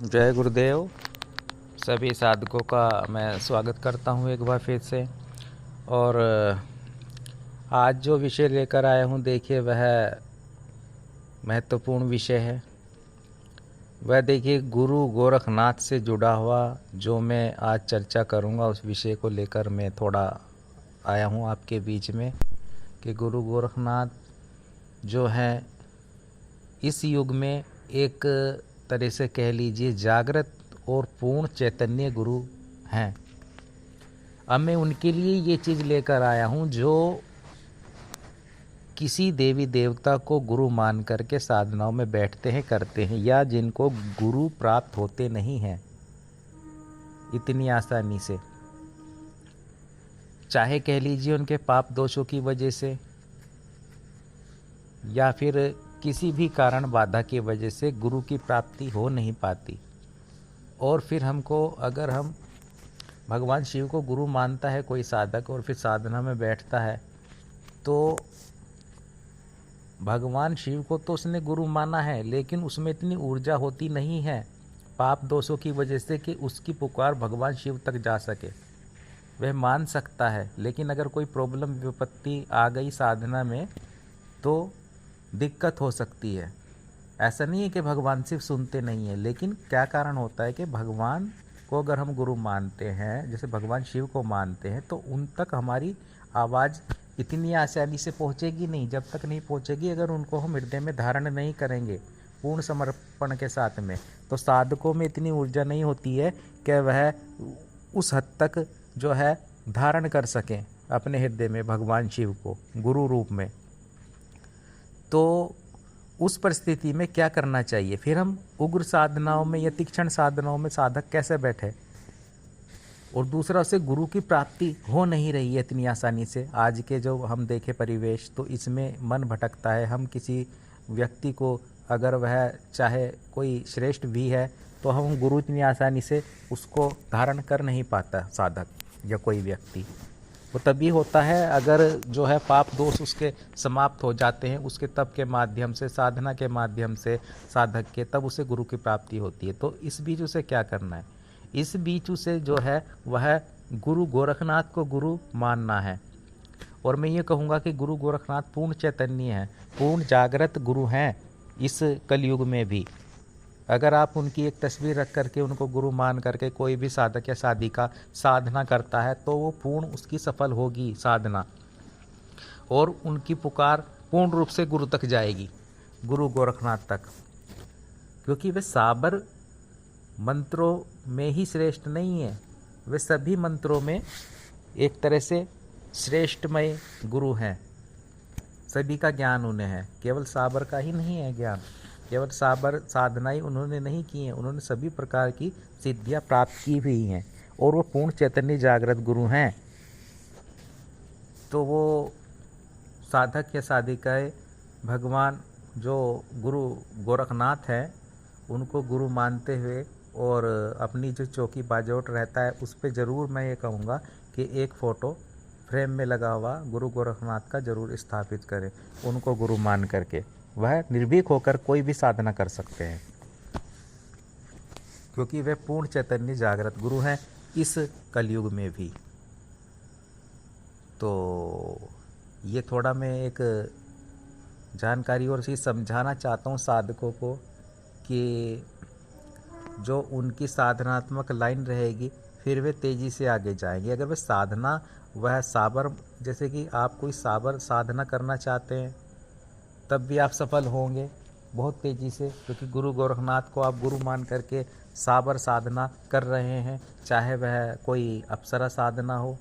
जय गुरुदेव। सभी साधकों का मैं स्वागत करता हूँ एक बार फिर से। और आज जो विषय लेकर आया हूँ, देखिए वह महत्वपूर्ण विषय है। वह देखिए गुरु गोरखनाथ से जुड़ा हुआ जो मैं आज चर्चा करूँगा, उस विषय को लेकर मैं थोड़ा आया हूँ आपके बीच में कि गुरु गोरखनाथ जो हैं इस युग में एक तरह से कह लीजिए जागृत और पूर्ण चैतन्य गुरु हैं। अब मैं उनके लिए ये चीज़ लेकर आया हूँ जो किसी देवी देवता को गुरु मान करके साधनाओं में बैठते हैं, करते हैं, या जिनको गुरु प्राप्त होते नहीं हैं इतनी आसानी से, चाहे कह लीजिए उनके पाप दोषों की वजह से या फिर किसी भी कारण बाधा की वजह से गुरु की प्राप्ति हो नहीं पाती। और फिर हमको, अगर हम भगवान शिव को गुरु मानता है कोई साधक और फिर साधना में बैठता है, तो भगवान शिव को तो उसने गुरु माना है, लेकिन उसमें इतनी ऊर्जा होती नहीं है पाप दोषों की वजह से कि उसकी पुकार भगवान शिव तक जा सके। वह मान सकता है, लेकिन अगर कोई प्रॉब्लम विपत्ति आ गई साधना में तो दिक्कत हो सकती है। ऐसा नहीं है कि भगवान शिव सुनते नहीं हैं, लेकिन क्या कारण होता है कि भगवान को अगर हम गुरु मानते हैं, जैसे भगवान शिव को मानते हैं, तो उन तक हमारी आवाज़ इतनी आसानी से पहुंचेगी नहीं। जब तक नहीं पहुंचेगी, अगर उनको हम हृदय में धारण नहीं करेंगे पूर्ण समर्पण के साथ में, तो साधकों में इतनी ऊर्जा नहीं होती है कि वह उस हद तक जो है धारण कर सकें अपने हृदय में भगवान शिव को गुरु रूप में। तो उस परिस्थिति में क्या करना चाहिए? फिर हम उग्र साधनाओं में या तीक्ष्ण साधनाओं में साधक कैसे बैठे? और दूसरा, उसे गुरु की प्राप्ति हो नहीं रही है इतनी आसानी से। आज के जो हम देखें परिवेश, तो इसमें मन भटकता है। हम किसी व्यक्ति को, अगर वह चाहे कोई श्रेष्ठ भी है, तो हम गुरु इतनी आसानी से उसको धारण कर नहीं पाता साधक या कोई व्यक्ति। वो तभी होता है अगर जो है पाप दोष उसके समाप्त हो जाते हैं, उसके तप के माध्यम से, साधना के माध्यम से साधक के, तब उसे गुरु की प्राप्ति होती है। तो इस बीच उसे क्या करना है? इस बीच उसे जो है वह गुरु गोरखनाथ को गुरु मानना है। और मैं ये कहूँगा कि गुरु गोरखनाथ पूर्ण चैतन्य हैं, पूर्ण जागृत गुरु हैं इस कलयुग में भी। अगर आप उनकी एक तस्वीर रख करके उनको गुरु मान करके कोई भी साधक या साधिका साधना करता है, तो वो पूर्ण उसकी सफल होगी साधना, और उनकी पुकार पूर्ण रूप से गुरु तक जाएगी, गुरु गोरखनाथ तक। क्योंकि वे साबर मंत्रों में ही श्रेष्ठ नहीं है, वे सभी मंत्रों में एक तरह से श्रेष्ठमय गुरु हैं। सभी का ज्ञान उन्हें है, केवल साबर का ही नहीं है ज्ञान, केवल साबर साधनाएं उन्होंने नहीं की हैं, उन्होंने सभी प्रकार की सिद्धियां प्राप्त की हुई हैं, और वो पूर्ण चैतन्य जागृत गुरु हैं। तो वो साधक या साधिकाएं भगवान जो गुरु गोरखनाथ हैं उनको गुरु मानते हुए, और अपनी जो चौकी बाजोट रहता है उस पर ज़रूर मैं ये कहूँगा कि एक फ़ोटो फ्रेम में लगा हुआ गुरु गोरखनाथ का ज़रूर स्थापित करें। उनको गुरु मान करके वह निर्भीक होकर कोई भी साधना कर सकते हैं, क्योंकि वे पूर्ण चैतन्य जागृत गुरु हैं इस कलयुग में भी। तो ये थोड़ा मैं एक जानकारी और चीज़ समझाना चाहता हूँ साधकों को कि जो उनकी साधनात्मक लाइन रहेगी, फिर वे तेज़ी से आगे जाएंगे। अगर वे साधना, वह साबर, जैसे कि आप कोई साबर साधना करना चाहते हैं, तब भी आप सफल होंगे बहुत तेज़ी से, क्योंकि गुरु गोरखनाथ को आप गुरु मान करके साबर साधना कर रहे हैं। चाहे वह कोई अप्सरा साधना हो,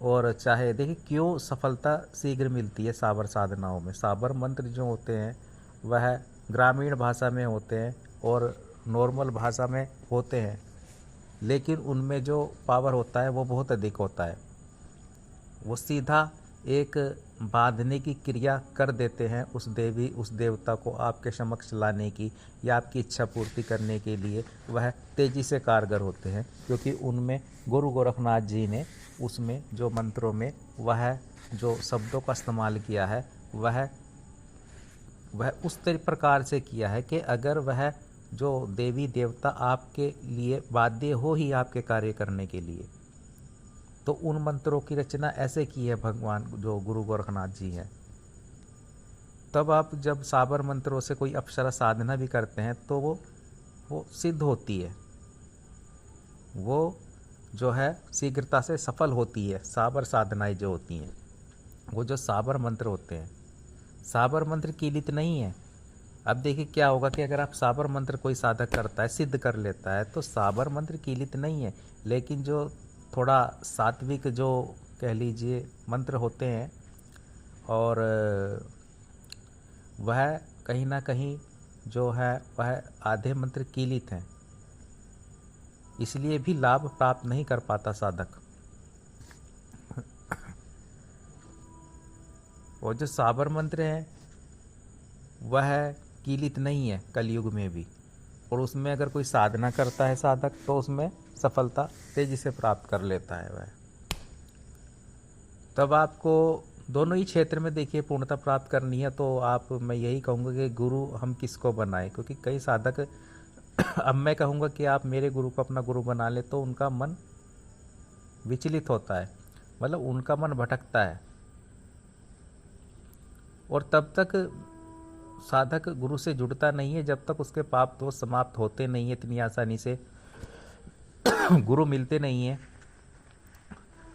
और चाहे, देखिए क्यों सफलता शीघ्र मिलती है साबर साधनाओं में। साबर मंत्र जो होते हैं वह ग्रामीण भाषा में होते हैं और नॉर्मल भाषा में होते हैं, लेकिन उनमें जो पावर होता है वो बहुत अधिक होता है। वो सीधा एक बांधने की क्रिया कर देते हैं उस देवी, उस देवता को आपके समक्ष लाने की या आपकी इच्छा पूर्ति करने के लिए। वह तेज़ी से कारगर होते हैं, क्योंकि उनमें गुरु गोरखनाथ जी ने उसमें जो मंत्रों में वह जो शब्दों का इस्तेमाल किया है, वह उस प्रकार से किया है कि अगर वह जो देवी देवता आपके लिए बाध्य हो ही आपके कार्य करने के लिए, तो उन मंत्रों की रचना ऐसे की है भगवान जो गुरु गोरखनाथ जी हैं। तब आप जब साबर मंत्रों से कोई अप्सरा साधना भी करते हैं तो वो सिद्ध होती है, वो जो है शीघ्रता से सफल होती है। साबर साधनाएं जो होती हैं, वो जो साबर मंत्र होते हैं, साबर मंत्र कीलित नहीं है। अब देखिए क्या होगा कि अगर आप साबर मंत्र कोई साधक करता है, सिद्ध कर लेता है, तो साबर मंत्र कीलित नहीं है, लेकिन जो थोड़ा सात्विक जो कह लीजिए मंत्र होते हैं, और वह कहीं ना कहीं जो है वह आधे मंत्र कीलित हैं, इसलिए भी लाभ प्राप्त नहीं कर पाता साधक। और जो साबर मंत्र है वह कीलित नहीं है कलयुग में भी, और उसमें अगर कोई साधना करता है साधक तो उसमें सफलता तेजी से प्राप्त कर लेता है वह। तब आपको दोनों ही क्षेत्र में देखिए पूर्णता प्राप्त करनी है, तो आप मैं यही कहूँगा कि गुरु हम किसको बनाएं, क्योंकि कई साधक अब मैं कहूँगा कि आप मेरे गुरु को अपना गुरु बना ले तो उनका मन विचलित होता है, मतलब उनका मन भटकता है, और तब तक साधक गुरु से जुड़ता नहीं है जब तक उसके पाप दोष समाप्त होते नहीं है इतनी आसानी से। गुरु मिलते नहीं है,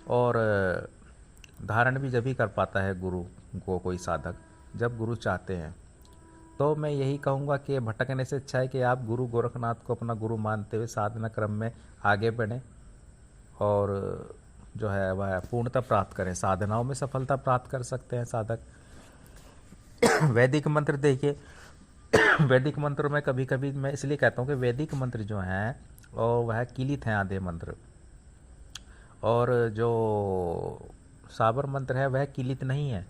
और धारण भी जब ही कर पाता है गुरु को कोई साधक, जब गुरु चाहते हैं। तो मैं यही कहूँगा कि भटकने से अच्छा है कि आप गुरु गोरखनाथ को अपना गुरु मानते हुए साधना क्रम में आगे बढ़ें, और जो है वह पूर्णता प्राप्त करें, साधनाओं में सफलता प्राप्त कर सकते हैं साधक। वैदिक मंत्र देखिए, वैदिक मंत्रों में कभी कभी मैं इसलिए कहता हूँ कि वैदिक मंत्र जो हैं और वह कीलित हैं आधे मंत्र, और जो साबर मंत्र है वह कीलित नहीं है।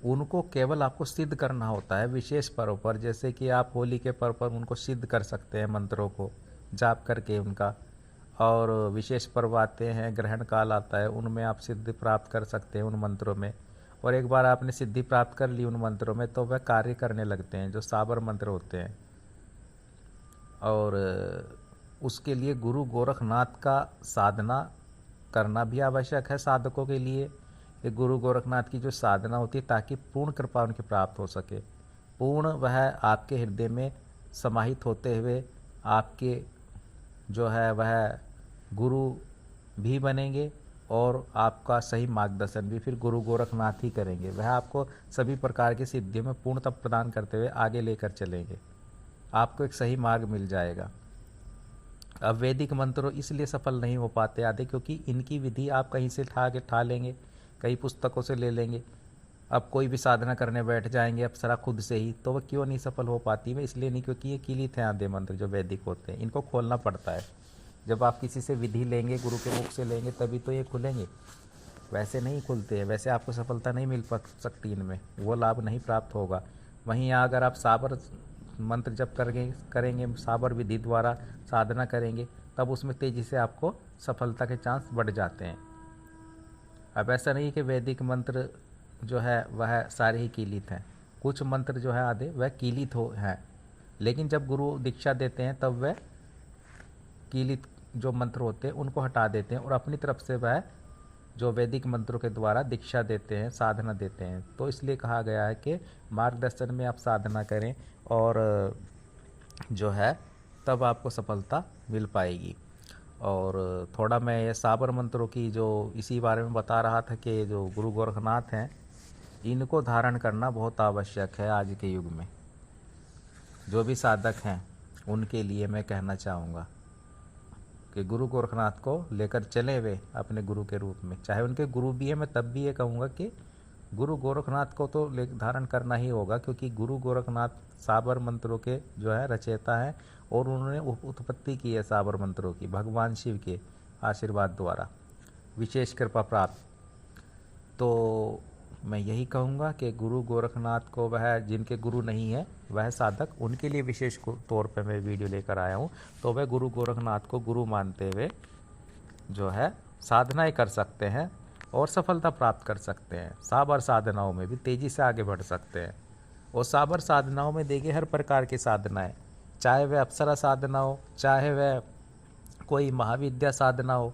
उनको केवल आपको सिद्ध करना होता है विशेष पर्व पर, जैसे कि आप होली के पर्व पर उनको सिद्ध कर सकते हैं मंत्रों को जाप करके उनका, और विशेष पर्व आते हैं, ग्रहण काल आता है, उनमें आप सिद्धि प्राप्त कर सकते हैं उन मंत्रों में। और एक बार आपने सिद्धि प्राप्त कर ली उन मंत्रों में तो वह कार्य करने लगते हैं जो साबर मंत्र होते हैं। और उसके लिए गुरु गोरखनाथ का साधना करना भी आवश्यक है साधकों के लिए, कि गुरु गोरखनाथ की जो साधना होती है ताकि पूर्ण कृपा उनकी प्राप्त हो सके, पूर्ण वह आपके हृदय में समाहित होते हुए आपके जो है वह गुरु भी बनेंगे, और आपका सही मार्गदर्शन भी फिर गुरु गोरखनाथ ही करेंगे। वह आपको सभी प्रकार की सिद्धियों में पूर्णता प्रदान करते हुए आगे लेकर चलेंगे, आपको एक सही मार्ग मिल जाएगा। अब वैदिक मंत्र इसलिए सफल नहीं हो पाते आधे, क्योंकि इनकी विधि आप कहीं से ठा लेंगे, कई पुस्तकों से ले लेंगे। अब कोई भी साधना करने बैठ जाएंगे अप्सरा खुद से ही, तो वह क्यों नहीं सफल हो पाती है? इसलिए नहीं क्योंकि ये कीलित हैं आधे मंत्र जो वैदिक होते हैं, इनको खोलना पड़ता है। जब आप किसी से विधि लेंगे, गुरु के मुख से लेंगे, तभी तो ये खुलेंगे, वैसे नहीं खुलते हैं। वैसे आपको सफलता नहीं मिल सकती इनमें, वो लाभ नहीं प्राप्त होगा। वहीं यहाँ अगर आप साबर मंत्र जप करेंगे साबर विधि द्वारा साधना करेंगे, तब उसमें तेज़ी से आपको सफलता के चांस बढ़ जाते हैं। अब ऐसा नहीं कि वैदिक मंत्र जो है वह सारे ही कीलित हैं, कुछ मंत्र जो है आधे वह कीलित हैं, लेकिन जब गुरु दीक्षा देते हैं तब वह कीलित जो मंत्र होते हैं उनको हटा देते हैं, और अपनी तरफ से वह जो वैदिक मंत्रों के द्वारा दीक्षा देते हैं, साधना देते हैं। तो इसलिए कहा गया है कि मार्गदर्शन में आप साधना करें, और जो है तब आपको सफलता मिल पाएगी। और थोड़ा मैं ये साबर मंत्रों की जो इसी बारे में बता रहा था कि जो गुरु गोरखनाथ हैं, इनको धारण करना बहुत आवश्यक है आज के युग में। जो भी साधक हैं उनके लिए मैं कहना चाहूँगा कि गुरु गोरखनाथ को लेकर चले वे अपने गुरु के रूप में, चाहे उनके गुरु भी है। मैं तब भी ये कहूँगा कि गुरु गोरखनाथ को तो धारण करना ही होगा, क्योंकि गुरु गोरखनाथ साबर मंत्रों के जो है रचयिता हैं, और उन्होंने उत्पत्ति की है साबर मंत्रों की भगवान शिव के आशीर्वाद द्वारा विशेष कृपा प्राप्त। तो मैं यही कहूँगा कि गुरु गोरखनाथ को, वह जिनके गुरु नहीं है वह साधक, उनके लिए विशेष तौर पे मैं वीडियो लेकर आया हूँ। तो वह गुरु गोरखनाथ को गुरु मानते हुए जो है साधनाएं कर सकते हैं और सफलता प्राप्त कर सकते हैं। साबर साधनाओं में भी तेज़ी से आगे बढ़ सकते हैं। और साबर साधनाओं में देखिए हर प्रकार की साधनाएँ, चाहे वह अप्सरा साधना हो, चाहे वह कोई महाविद्या साधना हो।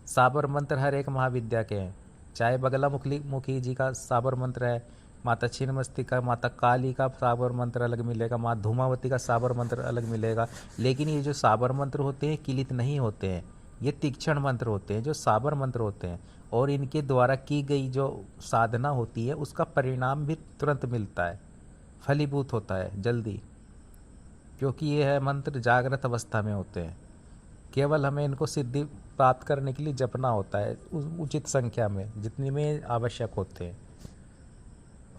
साबर मंत्र हर एक महाविद्या के हैं। चाहे बगला मुखी जी का साबर मंत्र है, माता छिन्नमस्ती का, माता काली का साबर मंत्र अलग मिलेगा, माँ धूमावती का साबर मंत्र अलग मिलेगा। लेकिन ये जो साबर मंत्र होते हैं किलित नहीं होते हैं, ये तीक्ष्ण मंत्र होते हैं जो साबर मंत्र होते हैं। और इनके द्वारा की गई जो साधना होती है उसका परिणाम भी तुरंत मिलता है, फलीभूत होता है जल्दी, क्योंकि ये है मंत्र जागृत अवस्था में होते हैं। केवल हमें इनको सिद्धि प्राप्त करने के लिए जपना होता है उचित संख्या में, जितनी में आवश्यक होते हैं।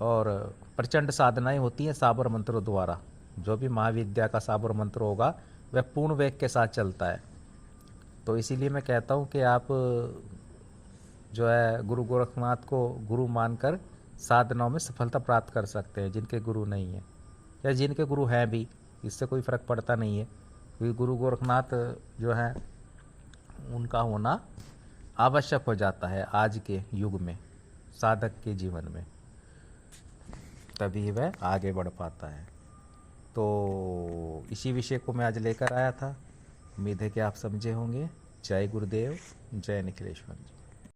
और प्रचंड साधनाएं होती हैं साबर मंत्रों द्वारा। जो भी महाविद्या का साबर मंत्र होगा वह पूर्ण वेग के साथ चलता है। तो इसीलिए मैं कहता हूँ कि आप जो है गुरु गोरखनाथ को गुरु मानकर साधनाओं में सफलता प्राप्त कर सकते हैं, जिनके गुरु नहीं है या जिनके गुरु हैं भी, इससे कोई फ़र्क पड़ता नहीं है। क्योंकि गुरु गोरखनाथ जो है उनका होना आवश्यक हो जाता है आज के युग में, साधक के जीवन में, तभी वह आगे बढ़ पाता है। तो इसी विषय को मैं आज लेकर आया था। उम्मीद है कि आप समझे होंगे। जय गुरुदेव, जय निखिलेश्वर जी।